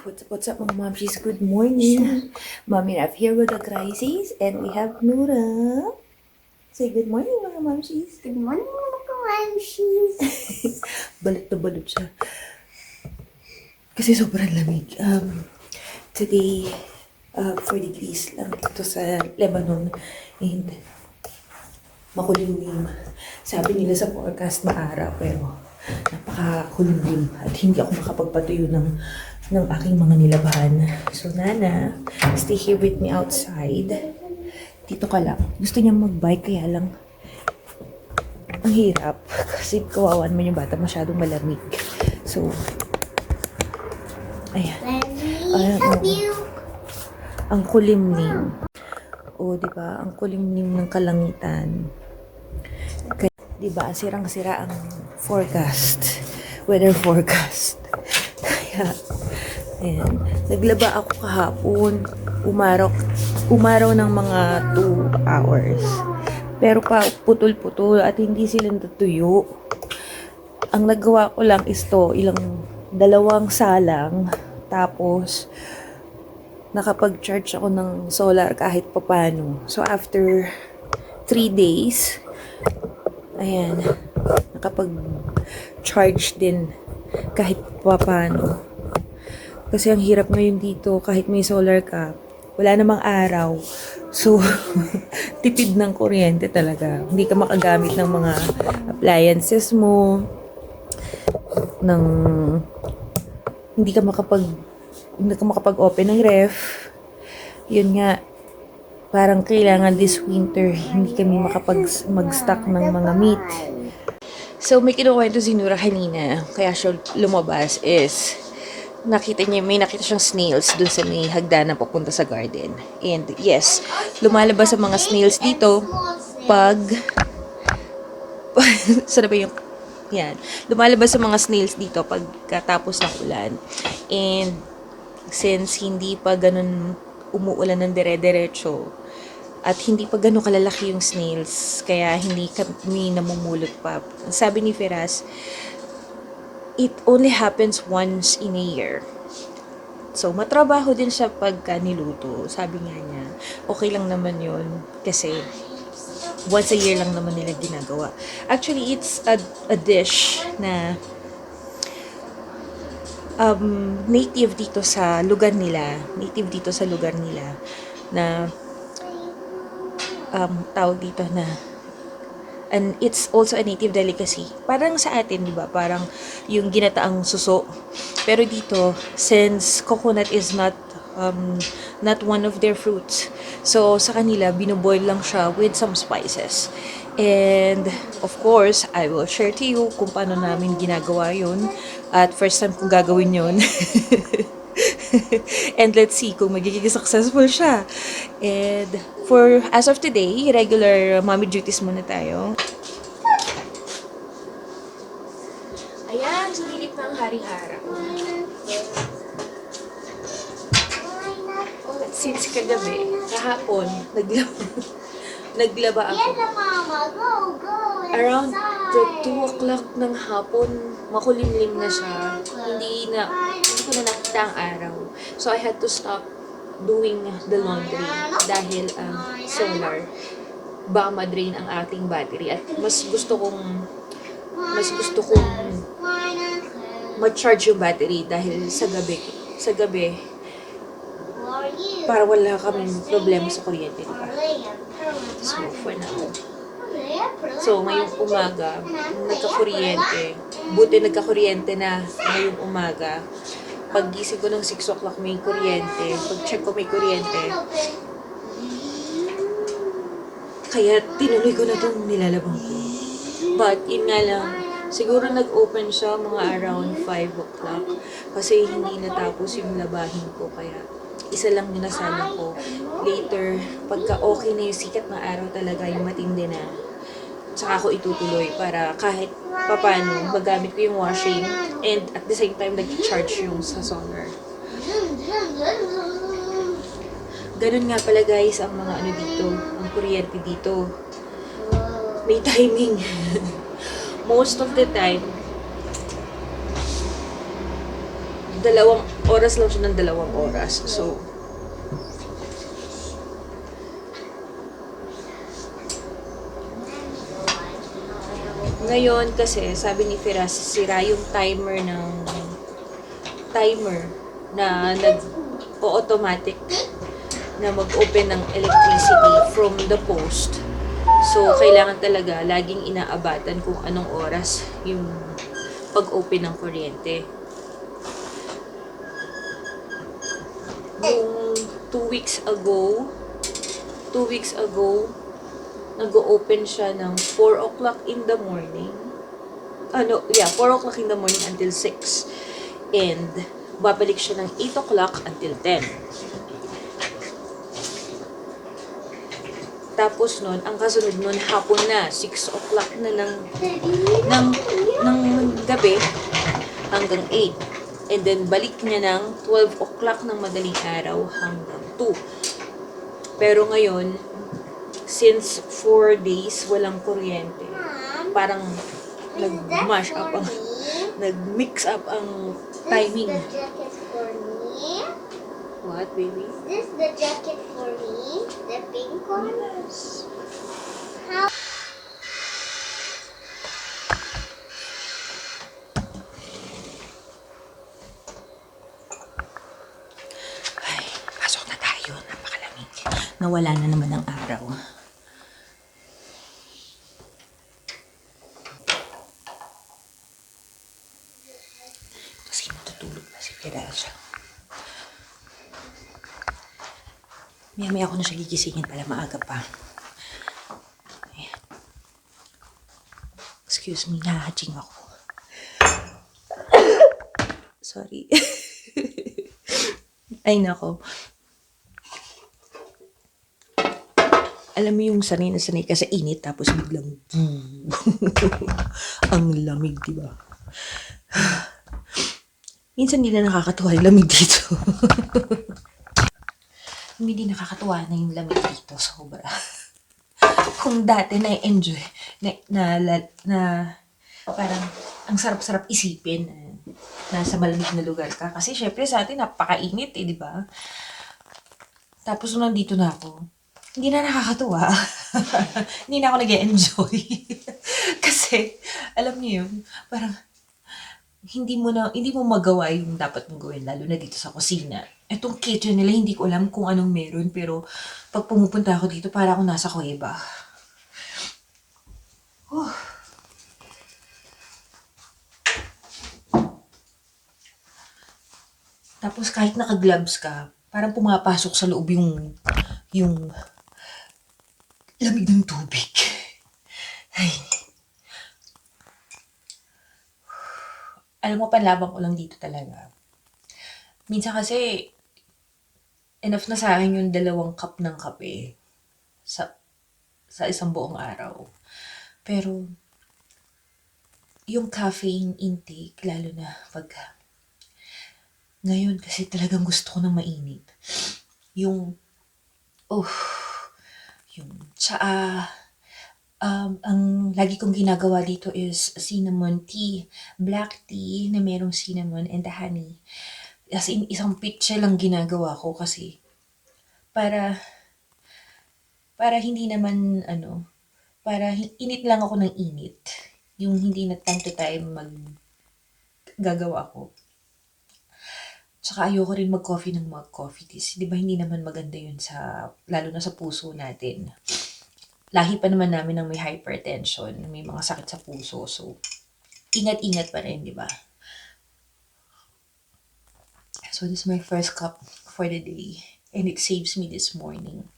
What's up mga momshies? Good morning. Mommy Raf here with the crisis and we have Nura. Say good morning mga momshies. Good morning, mga Mamshies. Balot na balot siya. Kasi sobrang lamig. Today, 4 degrees lang dito sa Lebanon and makulimlim. Sabi nila sa forecast maaraw pero napakakulimlim at hindi ako makapagpatuyo ng aking mga nilabahan. So Nana, stay here with me outside. Dito ka lang. Gusto niya mag-bike kaya lang ang hirap kasi kawawan mo yung bata masyadong malamig. So, ayan. Let me help you. Ang kulimlim. O, di ba? Ang kulimlim ng kalangitan. Kaya, di ba? Sirang-sira ang forecast. Weather forecast. Kaya, ayan. Naglaba ako kahapon. Umaraw ng mga 2 hours. Pero pa putol-putol at hindi sila natuyo. Ang nagawa ko lang is to, dalawang salang. Tapos, nakapag-charge ako ng solar kahit papano. So, after 3 days, ayan, nakapag-charge din kahit papano. Kasi ang hirap ngayon dito, kahit may solar ka, wala namang araw. So, tipid ng kuryente talaga. Hindi ka makagamit ng mga appliances mo, hindi ka makapag-open ng ref. Yun nga, parang kailangan this winter, hindi kami mag-stock ng mga meat. So, may kinukwento si Nura kanina, kaya siya lumabas is, may nakita siyang snails dun sa may hagdanan papunta sa garden. And yes, lumalabas ang mga snails dito pag sana ba yung yan. Lumalabas ang mga snails dito pagkatapos ng ulan. And since hindi pa ganun umuulan ng dire-diretso at hindi pa ganun kalalaki yung snails, kaya hindi kami namumulot pa. Sabi ni Firas, it only happens once in a year. So, matrabaho din siya pagka niluto. Sabi nga niya, okay lang naman yun. Kasi, once a year lang naman nila ginagawa. Actually, it's a dish na native dito sa lugar nila. Na tawag dito na and it's also a native delicacy. Parang sa atin, di ba? Parang yung ginataang suso. Pero dito, since coconut is not one of their fruits, so sa kanila, binoboil lang siya with some spices. And of course, I will share to you kung paano namin ginagawa yun. At first time kong gagawin yun. And let's see kung magiging successful siya. And for as of today, regular mommy duties muna tayo. Ayan, sumilip na ang haring araw. At since kagabi, kahapon, naglaba ako. Mama, go Around inside. 2 o'clock ng hapon, makulimlim na siya. Hindi ko na nakita ang araw. So, I had to stop doing the laundry dahil solar. Baka ma-drain ang ating battery. At mas gusto kong ma-charge yung battery dahil sa gabi, para wala kaming problema sa kuryente, diba? So, for now. So, ngayong umaga, nagka-kuryente na ngayong umaga. Pag-gising ko ng 6 o'clock may kuryente, pag-check ko may kuryente. Kaya tinuloy ko na itong nilalabang ko. But, yun nga lang, siguro nag-open siya mga around 5 o'clock kasi hindi natapos yung labahin ko. Kaya, isa lang yung nasana ko. Later, pagka okay na yung sikat na araw talaga, yung matindi na, saka ako itutuloy para kahit papano magamit ko yung washing and at the same time nag-charge yung sa solar. Ganun nga pala guys ang mga dito, ang kuryente dito. May timing. Most of the time, 2 oras lang siya ng 2 oras. So, ngayon kasi, sabi ni Firas, sira yung timer na nag-automatic na mag-open ng electricity from the post. So, kailangan talaga laging inaabatan kung anong oras yung pag-open ng kuryente. Yung 2 weeks ago, nag-open siya ng 4 o'clock in the morning. 4 o'clock in the morning until 6. And, babalik siya ng 8 o'clock until 10. Tapos nun, ang kasunod nun, hapon na, 6 o'clock na ng gabi hanggang 8. And then, balik niya ng 12 o'clock ng madaling araw hanggang 2. Pero ngayon, since 4 days walang kuryente, parang nag-mash up ang, nag-mix up ang timing. Is this the jacket for me? What, baby? Is this the jacket for me? The pink one? Yes. How? Ay, pasok na tayo. Napakalamig. Nawala na naman ang araw. Kasi matutulog na si Firas. Maya-maya ako na siya gigisingin pala, maaga pa. Ayan. Excuse me, nahaching ako. Sorry. Ay, nako. Alam mo yung sanay na sanay ka sa init, tapos biglang ang lamig, di ba? Minsan hindi na nakakatuwa yung lamig dito. Hindi nakakatuwa na yung lamig dito, sobra. Kung dati na-enjoy, na parang ang sarap-sarap isipin nasa malamig na lugar ka. Kasi syempre sa atin napakainit di ba? Tapos nung nandito na ako, hindi na nakakatuwa. Hindi na ako nag-enjoy. Kasi, alam niyo yun, parang hindi mo magawa yung dapat mong gawin, lalo na dito sa kusina. Etong kitchen nila, hindi ko alam kung anong meron, pero pag pumupunta ako dito, para ako nasa kuweba. Tapos kahit naka-gloves ka, parang pumapasok sa loob yung lamig ng tubig. Ay. Alam mo, panlabang ko lang dito talaga. Minsan kasi, enough na sa akin yung 2 cup ng kape sa isang buong araw. Pero, yung caffeine intake, lalo na pag ngayon kasi talagang gusto ko ng mainit. Yung tsaa, ang lagi kong ginagawa dito is cinnamon tea, black tea na merong cinnamon and the honey. As in, isang pitche lang ginagawa ko kasi para hindi naman para init lang ako ng init. Yung hindi na time to time gagawa ko. Tsaka ayoko rin mag-coffee ng mag-coffee tea. Di ba hindi naman maganda yun lalo na sa puso natin. Lahi pa naman namin ng may hypertension, may mga sakit sa puso. So, ingat-ingat pa rin, di ba? So, this is my first cup for the day. And it saves me this morning.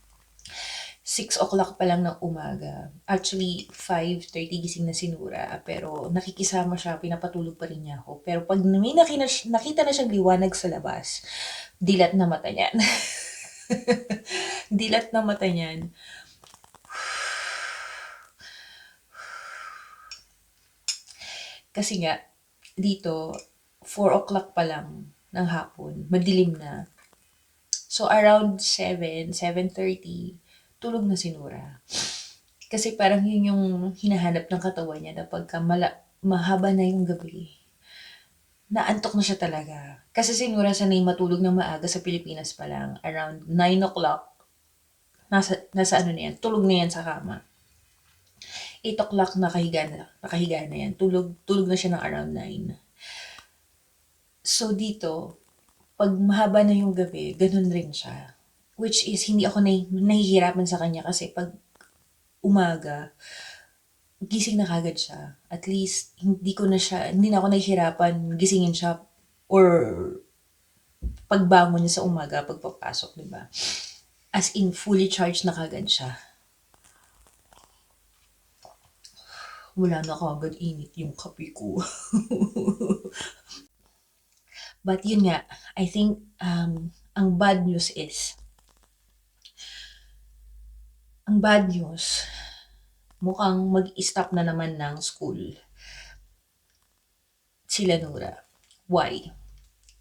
6 o'clock pa lang ng umaga. Actually, 5:30 gising na si Nura. Pero nakikisama siya, pinapatulog pa rin niya ako. Pero pag may nakita na siyang liwanag sa labas, dilat na mata niyan. Dilat na mata niyan. Kasi nga, dito, 4 o'clock pa lang ng hapon, madilim na. So, around 7:30, tulog na si Nura. Kasi parang yun yung hinahanap ng katawan niya na pagka mahaba na yung gabi. naantok na siya talaga. Kasi si Nura sanay matulog ng maaga sa Pilipinas pa lang. Around 9 o'clock, nasa ano na yan, tulog na yan sa kama. 8 o'clock nakahiga na yan. Tulog na siya ng around 9. So dito, pag mahaba na yung gabi, ganun rin siya. Which is, hindi ako nahihirapan sa kanya kasi pag umaga, gising na kagad siya. At least, hindi na ako nahihirapan gisingin siya or pagbangon niya sa umaga, pagpapasok, di ba? As in, fully charged na kagad siya. Wala na kagad init yung kape ko. But yun nga, I think, ang bad news is, ang bad news, mukhang mag-stop na naman ng school sila Nura. Why?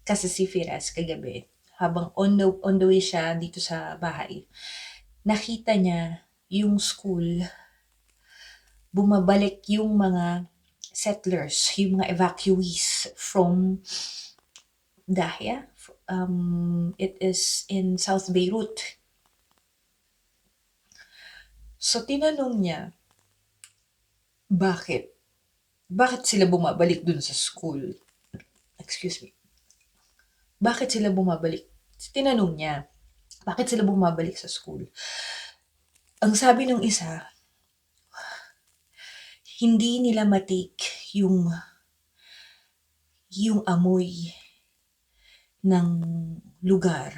Kasi si Firas kagabi, habang on the way siya dito sa bahay, nakita niya yung school, bumabalik yung mga settlers, yung mga evacuees from Dahia. It is in South Beirut. So tinanong niya, bakit? Bakit sila bumabalik dun sa school? Excuse me. Bakit sila bumabalik? Tinanong niya, bakit sila bumabalik sa school? Ang sabi ng isa, hindi nila matake yung amoy ng lugar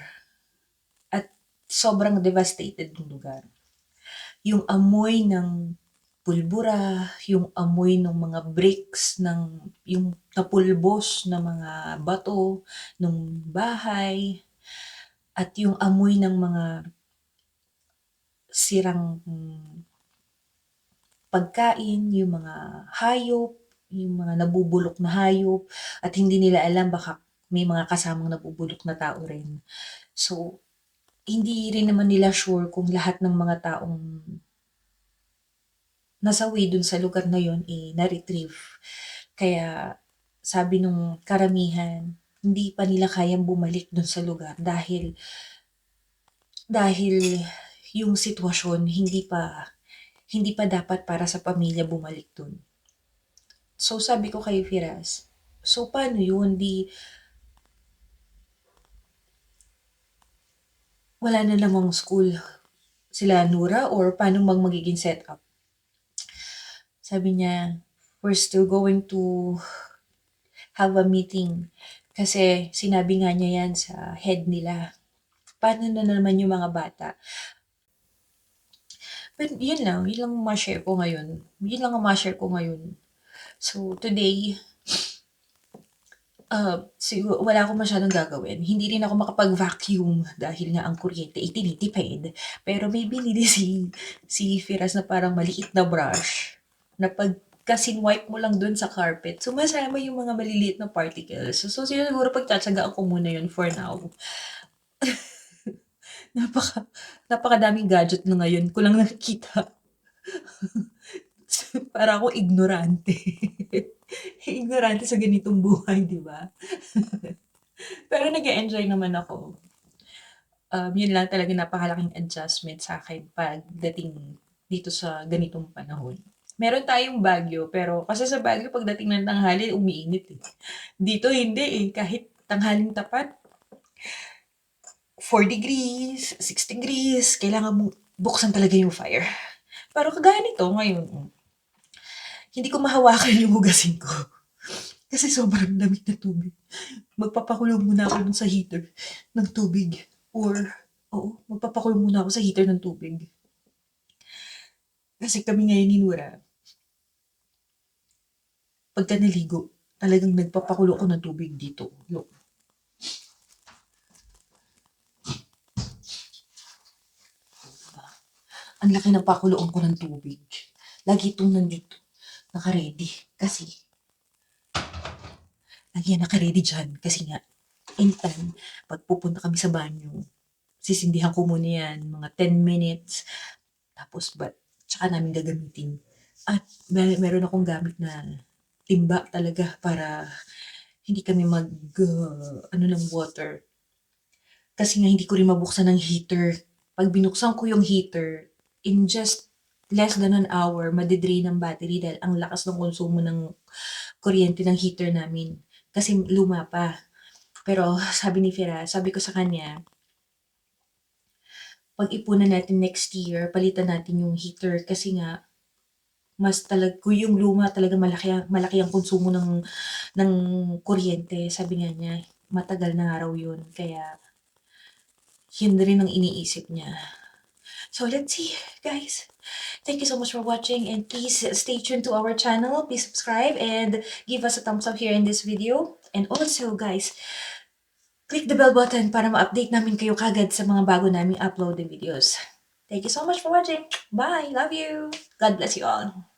at sobrang devastated ng lugar. Yung amoy ng pulbura, yung amoy ng mga bricks, yung napulbos na mga bato ng bahay, at yung amoy ng mga sirang pagkain, yung mga hayop, yung mga nabubulok na hayop, at hindi nila alam baka may mga kasamang nabubulok na tao rin. So, hindi rin naman nila sure kung lahat ng mga taong nasawi dun sa lugar na yun na-retrieve. Kaya sabi nung karamihan, hindi pa nila kayang bumalik dun sa lugar dahil yung sitwasyon hindi pa dapat para sa pamilya bumalik dun. So sabi ko kay Firas, so paano yun? Wala na namang school sila Nura or paano magiging setup? Sabi niya, we're still going to have a meeting. Kasi sinabi nga niya yan sa head nila. Paano na naman yung mga bata? But yun lang ang ma-share ko ngayon. Yun lang ang ma-share ko ngayon. So today, siguro wala akong masyadong gagawin. Hindi rin ako makapag-vacuum dahil nga ang kuryente ay tinitipid. Pero may binili si Firas na parang maliit na brush na pag wipe mo lang dun sa carpet, sumasama yung mga maliliit na particles. So siguro pagtsatsagaan ko muna yun for now. Napakadaming gadget na ngayon ko lang nakikita. Para ako ignorante. Ignorante sa ganitong buhay, di ba? Pero nag-enjoy naman ako. Yun lang talaga napakalaking adjustment sa akin pagdating dito sa ganitong panahon. Meron tayong Baguio, pero kasi sa Baguio pagdating ng tanghali, umiinit eh. Dito hindi eh, kahit tanghaling tapat, 4 degrees, 6 degrees, kailangan mong buksan talaga yung fire. Pero kagaya nito ngayon, hindi ko mahawakan yung hugasin ko. Kasi sobrang lamig na tubig. Magpapakulo muna ako sa heater ng tubig. Magpapakulo muna ako sa heater ng tubig. Kasi kami ngayon ni Nura, pagka naligo, talagang nagpapakulo ko ng tubig dito. Look. Ang laki ng pakuluan ko ng tubig. Lagi itong nandito. Naka-ready. Kasi, lagi yan naka-ready dyan. Kasi nga, anytime, pag pupunta kami sa banyo, sisindihan ko muna yan, mga 10 minutes. Tapos, tsaka namin gagamitin. At meron akong gamit na timba talaga para hindi kami ano ng water. Kasi nga hindi ko rin mabuksan ng heater. Pag binuksan ko yung heater, in just less than an hour, madidrain ang battery dahil ang lakas ng konsumo ng kuryente ng heater namin. Kasi luma pa. Pero sabi ni Fira, sabi ko sa kanya, pag-ipunan natin next year, palitan natin yung heater kasi nga kung yung luma talaga malaki ang konsumo ng kuryente. Sabi nga niya, matagal na nga raw yun. Kaya yun rin ang iniisip niya. So let's see, guys. Thank you so much for watching and please stay tuned to our channel. Please subscribe and give us a thumbs up here in this video. And also, guys, click the bell button para ma-update namin kayo kagad sa mga bago naming upload videos. Thank you so much for watching. Bye! Love you! God bless you all.